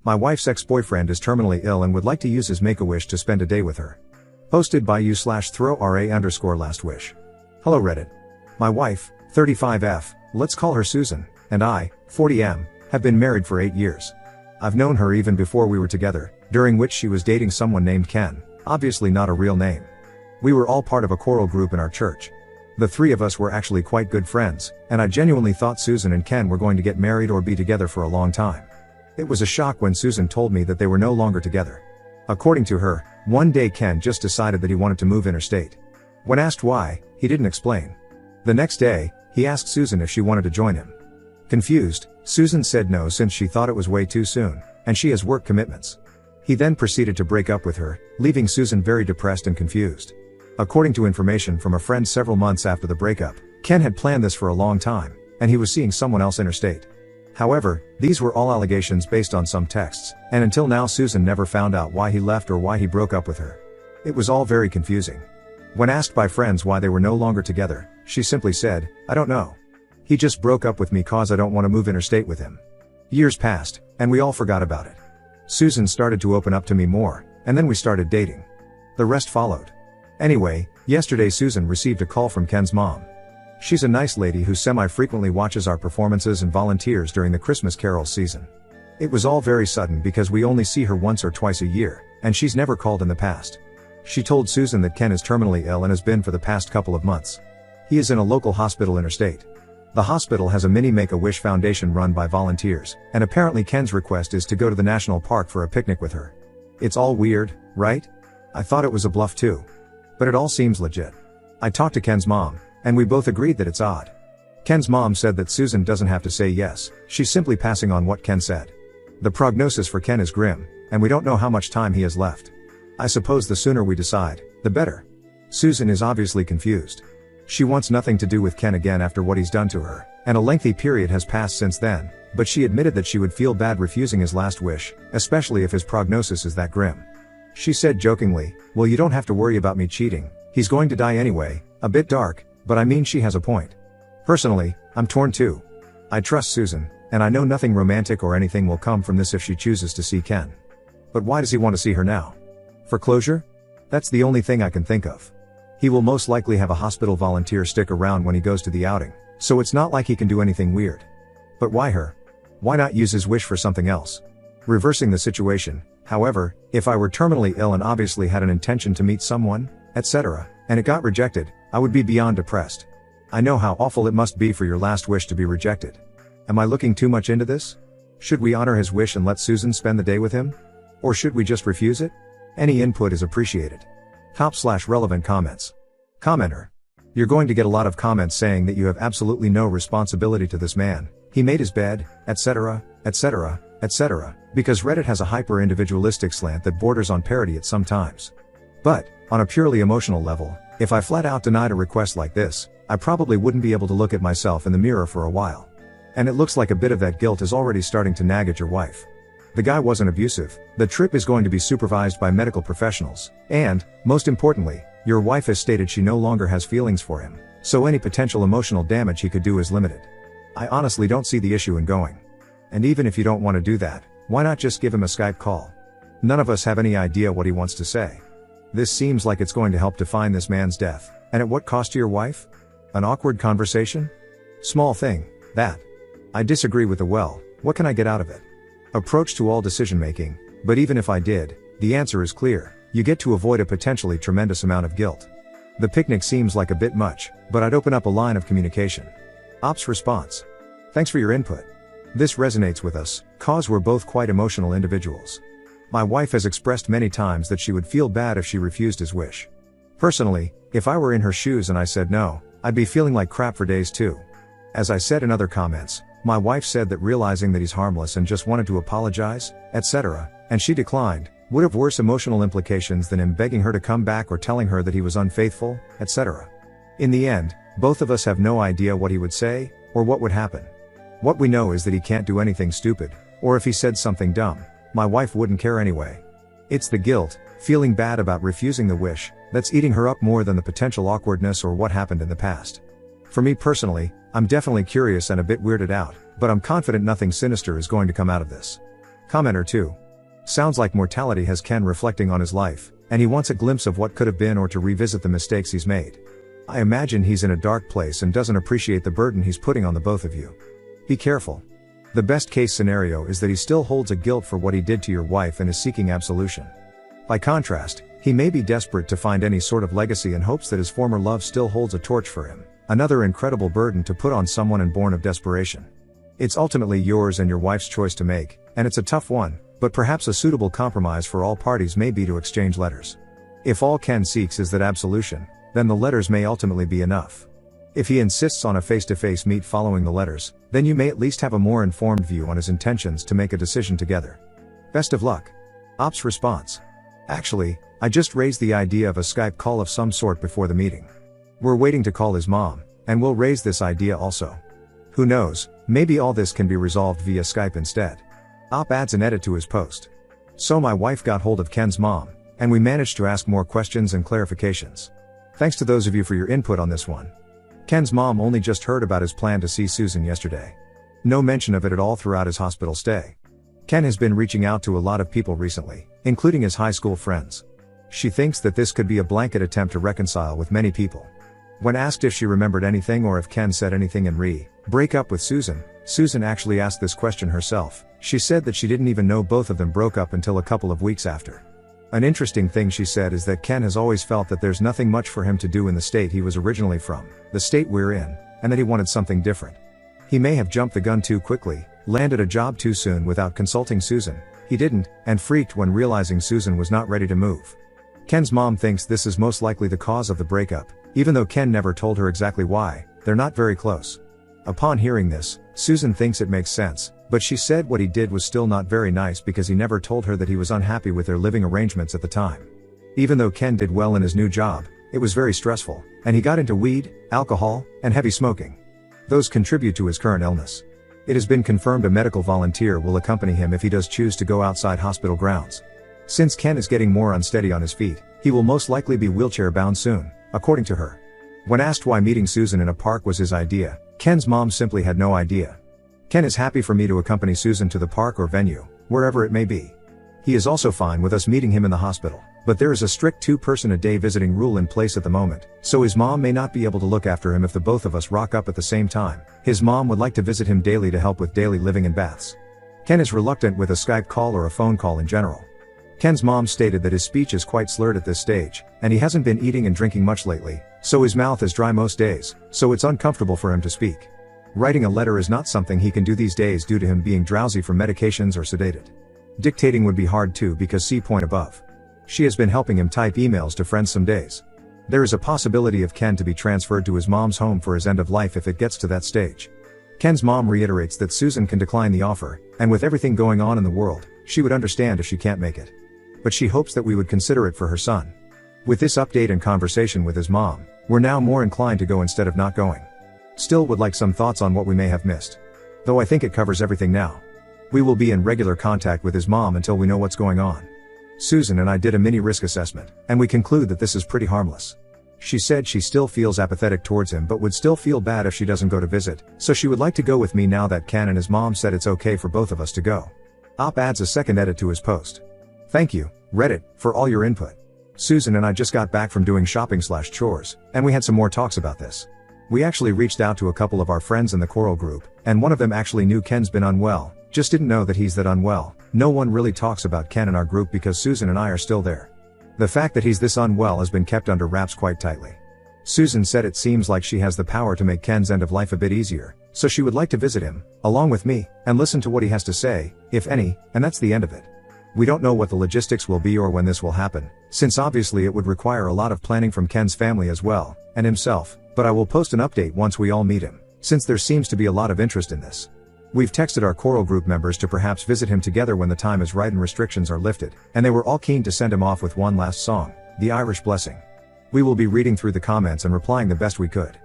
My wife's ex-boyfriend is terminally ill and would like to use his Make-A-Wish to spend a day with her. Posted by u/throw_ra_last wish. Hello Reddit. My wife, 35F, let's call her Susan, and I, 40M, have been married for 8 years. I've known her even before we were together, during which she was dating someone named Ken, obviously not a real name. We were all part of a choral group in our church. The three of us were actually quite good friends, and I genuinely thought Susan and Ken were going to get married or be together for a long time. It was a shock when Susan told me that they were no longer together. According to her, one day Ken just decided that he wanted to move interstate. When asked why, he didn't explain. The next day, he asked Susan if she wanted to join him. Confused, Susan said no since she thought it was way too soon, and she has work commitments. He then proceeded to break up with her, leaving Susan very depressed and confused. According to information from a friend several months after the breakup, Ken had planned this for a long time, and he was seeing someone else interstate. However, these were all allegations based on some texts, and until now Susan never found out why he left or why he broke up with her. It was all very confusing. When asked by friends why they were no longer together, she simply said, "I don't know. He just broke up with me cause I don't want to move interstate with him." Years passed, and we all forgot about it. Susan started to open up to me more, and then we started dating. The rest followed. Anyway, yesterday Susan received a call from Ken's mom. She's a nice lady who semi-frequently watches our performances and volunteers during the Christmas carols season. It was all very sudden because we only see her once or twice a year, and she's never called in the past. She told Susan that Ken is terminally ill and has been for the past couple of months. He is in a local hospital interstate. The hospital has a mini Make-A-Wish Foundation run by volunteers, and apparently Ken's request is to go to the national park for a picnic with her. It's all weird, right? I thought it was a bluff too. But it all seems legit. I talked to Ken's mom, and we both agreed that it's odd. Ken's mom said that Susan doesn't have to say yes, she's simply passing on what Ken said. The prognosis for Ken is grim, and we don't know how much time he has left. I suppose the sooner we decide, the better. Susan is obviously confused. She wants nothing to do with Ken again after what he's done to her, and a lengthy period has passed since then, but she admitted that she would feel bad refusing his last wish, especially if his prognosis is that grim. She said jokingly, "Well, you don't have to worry about me cheating, he's going to die anyway," a bit dark, but I mean she has a point. Personally, I'm torn too. I trust Susan, and I know nothing romantic or anything will come from this if she chooses to see Ken. But why does he want to see her now? For closure? That's the only thing I can think of. He will most likely have a hospital volunteer stick around when he goes to the outing, so it's not like he can do anything weird. But why her? Why not use his wish for something else? Reversing the situation, however, if I were terminally ill and obviously had an intention to meet someone, etc., and it got rejected, I would be beyond depressed. I know how awful it must be for your last wish to be rejected. Am I looking too much into this? Should we honor his wish and let Susan spend the day with him? Or should we just refuse it? Any input is appreciated. Top/relevant comments. Commenter. You're going to get a lot of comments saying that you have absolutely no responsibility to this man, he made his bed, etc., etc., etc., because Reddit has a hyper-individualistic slant that borders on parody at some times. But, on a purely emotional level, if I flat out denied a request like this, I probably wouldn't be able to look at myself in the mirror for a while. And it looks like a bit of that guilt is already starting to nag at your wife. The guy wasn't abusive, the trip is going to be supervised by medical professionals, and, most importantly, your wife has stated she no longer has feelings for him, so any potential emotional damage he could do is limited. I honestly don't see the issue in going. And even if you don't want to do that, why not just give him a Skype call? None of us have any idea what he wants to say. This seems like it's going to help define this man's death, and at what cost to your wife? An awkward conversation? Small thing, that. I disagree with the what can I get out of it? Approach to all decision making, but even if I did, the answer is clear, you get to avoid a potentially tremendous amount of guilt. The picnic seems like a bit much, but I'd open up a line of communication. Ops response. Thanks for your input. This resonates with us, cause we're both quite emotional individuals. My wife has expressed many times that she would feel bad if she refused his wish. Personally, if I were in her shoes and I said no, I'd be feeling like crap for days too. As I said in other comments, my wife said that realizing that he's harmless and just wanted to apologize, etc., and she declined, would have worse emotional implications than him begging her to come back or telling her that he was unfaithful, etc. In the end, both of us have no idea what he would say, or what would happen. What we know is that he can't do anything stupid, or if he said something dumb, my wife wouldn't care anyway. It's the guilt, feeling bad about refusing the wish, that's eating her up more than the potential awkwardness or what happened in the past. For me personally, I'm definitely curious and a bit weirded out, but I'm confident nothing sinister is going to come out of this. Commenter 2. Sounds like mortality has Ken reflecting on his life, and he wants a glimpse of what could have been or to revisit the mistakes he's made. I imagine he's in a dark place and doesn't appreciate the burden he's putting on the both of you. Be careful. The best case scenario is that he still holds a guilt for what he did to your wife and is seeking absolution. By contrast, he may be desperate to find any sort of legacy and hopes that his former love still holds a torch for him. Another incredible burden to put on someone and born of desperation. It's ultimately yours and your wife's choice to make, and it's a tough one, but perhaps a suitable compromise for all parties may be to exchange letters. If all Ken seeks is that absolution, then the letters may ultimately be enough. If he insists on a face-to-face meet following the letters, then you may at least have a more informed view on his intentions to make a decision together. Best of luck. Ops response. Actually, I just raised the idea of a Skype call of some sort before the meeting. We're waiting to call his mom, and we'll raise this idea also. Who knows, maybe all this can be resolved via Skype instead. Op adds an edit to his post. So my wife got hold of Ken's mom, and we managed to ask more questions and clarifications. Thanks to those of you for your input on this one. Ken's mom only just heard about his plan to see Susan yesterday. No mention of it at all throughout his hospital stay. Ken has been reaching out to a lot of people recently, including his high school friends. She thinks that this could be a blanket attempt to reconcile with many people. When asked if she remembered anything or if Ken said anything in break up with Susan, Susan actually asked this question herself. She said that she didn't even know both of them broke up until a couple of weeks after. An interesting thing she said is that Ken has always felt that there's nothing much for him to do in the state he was originally from, the state we're in, and that he wanted something different. He may have jumped the gun too quickly, landed a job too soon without consulting Susan. He didn't, and freaked when realizing Susan was not ready to move. Ken's mom thinks this is most likely the cause of the breakup, even though Ken never told her exactly why. They're not very close. Upon hearing this, Susan thinks it makes sense, but she said what he did was still not very nice because he never told her that he was unhappy with their living arrangements at the time. Even though Ken did well in his new job, it was very stressful, and he got into weed, alcohol, and heavy smoking. Those contribute to his current illness. It has been confirmed a medical volunteer will accompany him if he does choose to go outside hospital grounds. Since Ken is getting more unsteady on his feet, he will most likely be wheelchair-bound soon, according to her. When asked why meeting Susan in a park was his idea, Ken's mom simply had no idea. Ken is happy for me to accompany Susan to the park or venue, wherever it may be. He is also fine with us meeting him in the hospital, but there is a strict 2-person-a-day visiting rule in place at the moment, so his mom may not be able to look after him if the both of us rock up at the same time. His mom would like to visit him daily to help with daily living and baths. Ken is reluctant with a Skype call or a phone call in general. Ken's mom stated that his speech is quite slurred at this stage, and he hasn't been eating and drinking much lately, so his mouth is dry most days, so it's uncomfortable for him to speak. Writing a letter is not something he can do these days due to him being drowsy from medications or sedated. Dictating would be hard too because see point above. She has been helping him type emails to friends some days. There is a possibility of Ken to be transferred to his mom's home for his end of life if it gets to that stage. Ken's mom reiterates that Susan can decline the offer, and with everything going on in the world, she would understand if she can't make it. But she hopes that we would consider it for her son. With this update and conversation with his mom, we're now more inclined to go instead of not going. Still would like some thoughts on what we may have missed. Though I think it covers everything now. We will be in regular contact with his mom until we know what's going on. Susan and I did a mini risk assessment, and we conclude that this is pretty harmless. She said she still feels apathetic towards him but would still feel bad if she doesn't go to visit, so she would like to go with me now that Ken and his mom said it's okay for both of us to go. Op adds a second edit to his post. Thank you, Reddit, for all your input. Susan and I just got back from doing shopping/chores, and we had some more talks about this. We actually reached out to a couple of our friends in the Coral group, and one of them actually knew Ken's been unwell, just didn't know that he's that unwell. No one really talks about Ken in our group because Susan and I are still there. The fact that he's this unwell has been kept under wraps quite tightly. Susan said it seems like she has the power to make Ken's end of life a bit easier, so she would like to visit him, along with me, and listen to what he has to say, if any, and that's the end of it. We don't know what the logistics will be or when this will happen, since obviously it would require a lot of planning from Ken's family as well, and himself, but I will post an update once we all meet him, since there seems to be a lot of interest in this. We've texted our Coral group members to perhaps visit him together when the time is right and restrictions are lifted, and they were all keen to send him off with one last song, The Irish Blessing. We will be reading through the comments and replying the best we could.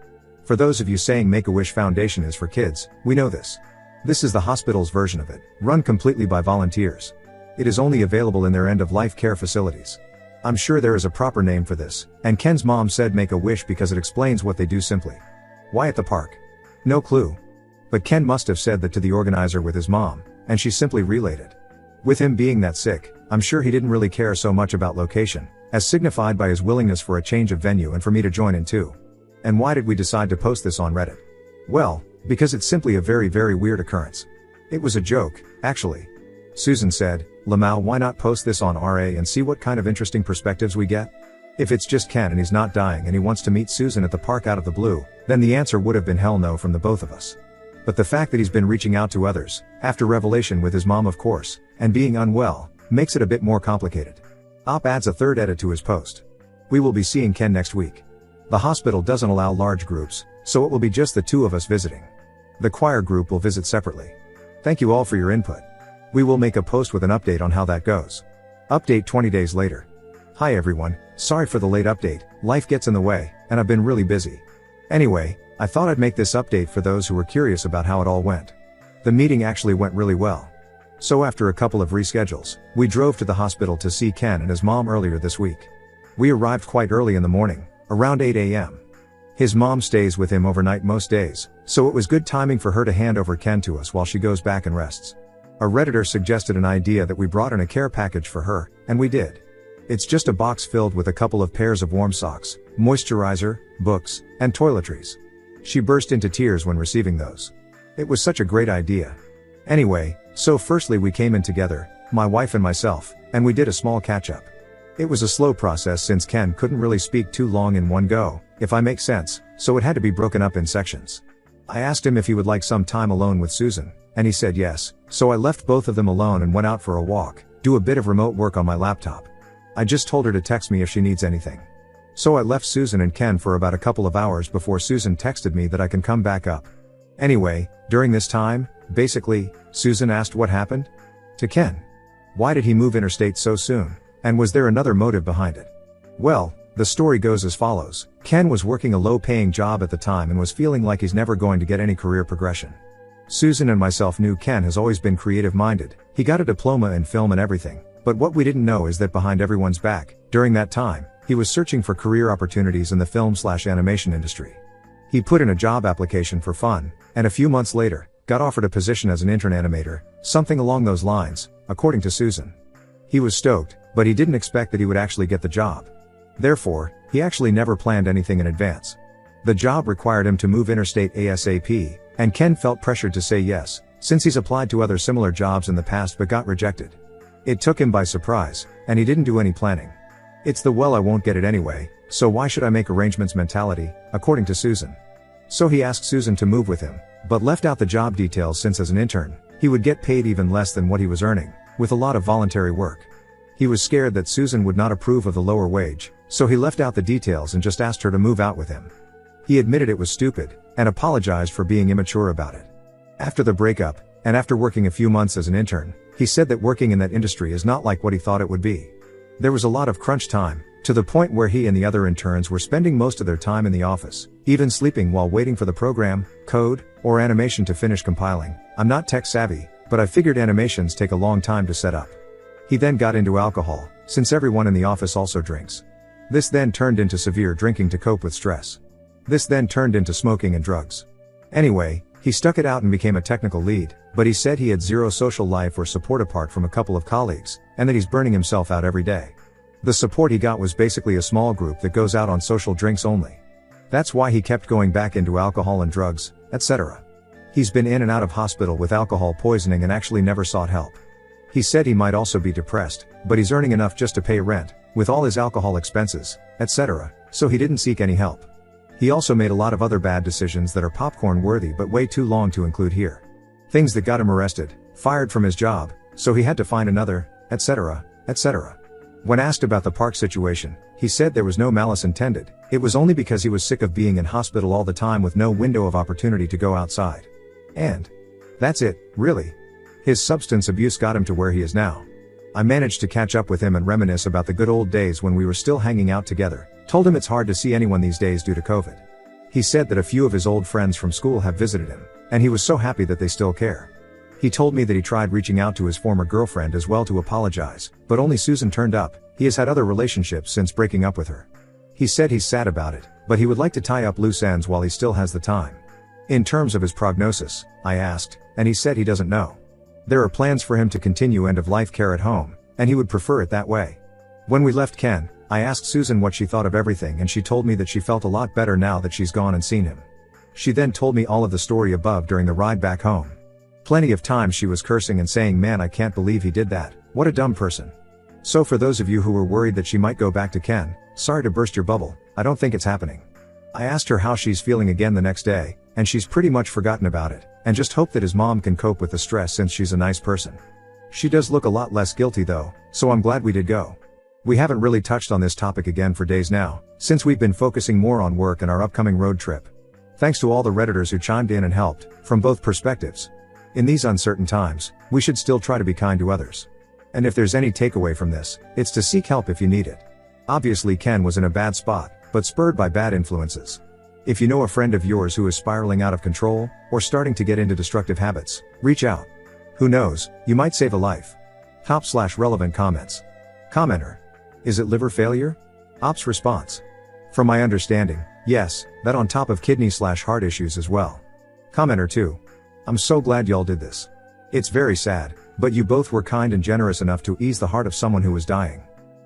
For those of you saying Make-A-Wish Foundation is for kids, we know this. This is the hospital's version of it, run completely by volunteers. It is only available in their end-of-life care facilities. I'm sure there is a proper name for this, and Ken's mom said Make-A-Wish because it explains what they do simply. Why at the park? No clue. But Ken must have said that to the organizer with his mom, and she simply relayed it. With him being that sick, I'm sure he didn't really care so much about location, as signified by his willingness for a change of venue and for me to join in too. And why did we decide to post this on Reddit? Well, because it's simply a very weird occurrence. It was a joke, actually. Susan said, "Lamau, why not post this on RA and see what kind of interesting perspectives we get? If it's just Ken and he's not dying and he wants to meet Susan at the park out of the blue, then the answer would have been hell no from the both of us. But the fact that he's been reaching out to others, after revelation with his mom of course, and being unwell, makes it a bit more complicated." Op adds a third edit to his post. "We will be seeing Ken next week. The hospital doesn't allow large groups, so it will be just the two of us visiting. The choir group will visit separately. Thank you all for your input. We will make a post with an update on how that goes." Update 20 days later. "Hi everyone, sorry for the late update, life gets in the way, and I've been really busy. Anyway, I thought I'd make this update for those who were curious about how it all went. The meeting actually went really well. So after a couple of reschedules, we drove to the hospital to see Ken and his mom earlier this week. We arrived quite early in the morning, around 8 a.m. His mom stays with him overnight most days, so it was good timing for her to hand over Ken to us while she goes back and rests. A Redditor suggested an idea that we brought in a care package for her, and we did. It's just a box filled with a couple of pairs of warm socks, moisturizer, books, and toiletries. She burst into tears when receiving those. It was such a great idea. Anyway, so firstly we came in together, my wife and myself, and we did a small catch-up. It was a slow process since Ken couldn't really speak too long in one go, if I make sense, so it had to be broken up in sections. I asked him if he would like some time alone with Susan, and he said yes, so I left both of them alone and went out for a walk, do a bit of remote work on my laptop. I just told her to text me if she needs anything. So I left Susan and Ken for about a couple of hours before Susan texted me that I can come back up. Anyway, during this time, basically, Susan asked what happened to Ken. Why did he move interstate so soon, and was there another motive behind it? Well, the story goes as follows. Ken was working a low-paying job at the time and was feeling like he's never going to get any career progression. Susan and myself knew Ken has always been creative-minded, he got a diploma in film and everything, but what we didn't know is that behind everyone's back, during that time, he was searching for career opportunities in the film/animation industry. He put in a job application for fun, and a few months later, got offered a position as an intern animator, something along those lines, according to Susan. He was stoked, but he didn't expect that he would actually get the job. Therefore, he actually never planned anything in advance. The job required him to move interstate ASAP, and Ken felt pressured to say yes, since he's applied to other similar jobs in the past but got rejected. It took him by surprise, and he didn't do any planning. It's the "well, I won't get it anyway, so why should I make arrangements" mentality, according to Susan. So he asked Susan to move with him, but left out the job details since as an intern, he would get paid even less than what he was earning, with a lot of voluntary work. He was scared that Susan would not approve of the lower wage, so he left out the details and just asked her to move out with him. He admitted it was stupid, and apologized for being immature about it. After the breakup, and after working a few months as an intern, he said that working in that industry is not like what he thought it would be. There was a lot of crunch time, to the point where he and the other interns were spending most of their time in the office, even sleeping while waiting for the program, code, or animation to finish compiling. I'm not tech savvy, but I figured animations take a long time to set up. He then got into alcohol, since everyone in the office also drinks. This then turned into severe drinking to cope with stress. This then turned into smoking and drugs. Anyway, he stuck it out and became a technical lead, but he said he had zero social life or support apart from a couple of colleagues, and that he's burning himself out every day. The support he got was basically a small group that goes out on social drinks only. That's why he kept going back into alcohol and drugs, etc. He's been in and out of hospital with alcohol poisoning and actually never sought help. He said he might also be depressed, but he's earning enough just to pay rent, with all his alcohol expenses, etc., so he didn't seek any help. He also made a lot of other bad decisions that are popcorn worthy but way too long to include here. Things that got him arrested, fired from his job, so he had to find another, etc., etc. When asked about the park situation, he said there was no malice intended, it was only because he was sick of being in hospital all the time with no window of opportunity to go outside. And that's it, really. His substance abuse got him to where he is now. I managed to catch up with him and reminisce about the good old days when we were still hanging out together, told him it's hard to see anyone these days due to COVID. He said that a few of his old friends from school have visited him, and he was so happy that they still care. He told me that he tried reaching out to his former girlfriend as well to apologize, but only Susan turned up. He has had other relationships since breaking up with her. He said he's sad about it, but he would like to tie up loose ends while he still has the time. In terms of his prognosis, I asked, and he said he doesn't know. There are plans for him to continue end-of-life care at home, and he would prefer it that way. When we left Ken, I asked Susan what she thought of everything, and she told me that she felt a lot better now that she's gone and seen him. She then told me all of the story above during the ride back home. Plenty of times she was cursing and saying, "Man, I can't believe he did that. What a dumb person." So for those of you who were worried that she might go back to Ken, sorry to burst your bubble, I don't think it's happening. I asked her how she's feeling again the next day, and she's pretty much forgotten about it, and just hope that his mom can cope with the stress since she's a nice person. She does look a lot less guilty though, so I'm glad we did go. We haven't really touched on this topic again for days now, since we've been focusing more on work and our upcoming road trip. Thanks to all the Redditors who chimed in and helped, from both perspectives. In these uncertain times, we should still try to be kind to others. And if there's any takeaway from this, it's to seek help if you need it. Obviously Ken was in a bad spot, but spurred by bad influences. If you know a friend of yours who is spiraling out of control, or starting to get into destructive habits, reach out. Who knows, you might save a life. Top/relevant comments. Commenter. Is it liver failure? Ops response. From my understanding, yes, that on top of kidney/heart issues as well. Commenter 2. I'm so glad y'all did this. It's very sad, but you both were kind and generous enough to ease the heart of someone who was dying.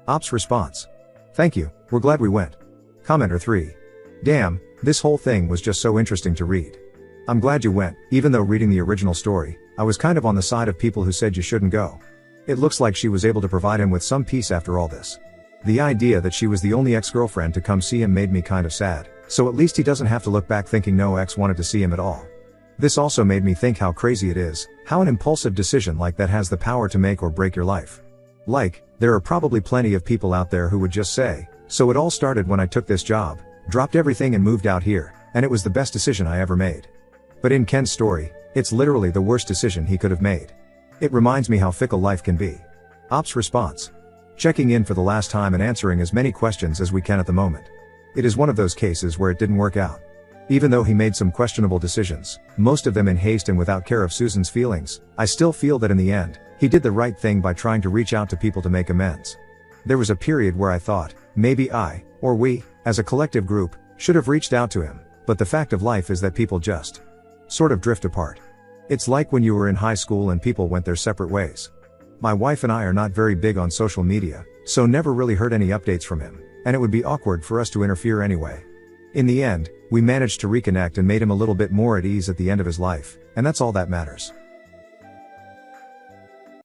Ops response. Thank you, we're glad we went. Commenter 3. Damn, this whole thing was just so interesting to read. I'm glad you went, even though reading the original story, I was kind of on the side of people who said you shouldn't go. It looks like she was able to provide him with some peace after all this. The idea that she was the only ex-girlfriend to come see him made me kind of sad, so at least he doesn't have to look back thinking no ex wanted to see him at all. This also made me think how crazy it is, how an impulsive decision like that has the power to make or break your life. Like, there are probably plenty of people out there who would just say, so it all started when I took this job, dropped everything and moved out here, and it was the best decision I ever made. But in Ken's story, it's literally the worst decision he could have made. It reminds me how fickle life can be. Ops response. Checking in for the last time and answering as many questions as we can at the moment. It is one of those cases where it didn't work out. Even though he made some questionable decisions, most of them in haste and without care of Susan's feelings, I still feel that in the end, he did the right thing by trying to reach out to people to make amends. There was a period where I thought, maybe I, or we, as a collective group, should have reached out to him, but the fact of life is that people just sort of drift apart. It's like when you were in high school and people went their separate ways. My wife and I are not very big on social media, so never really heard any updates from him, and it would be awkward for us to interfere anyway. In the end, we managed to reconnect and made him a little bit more at ease at the end of his life, and that's all that matters.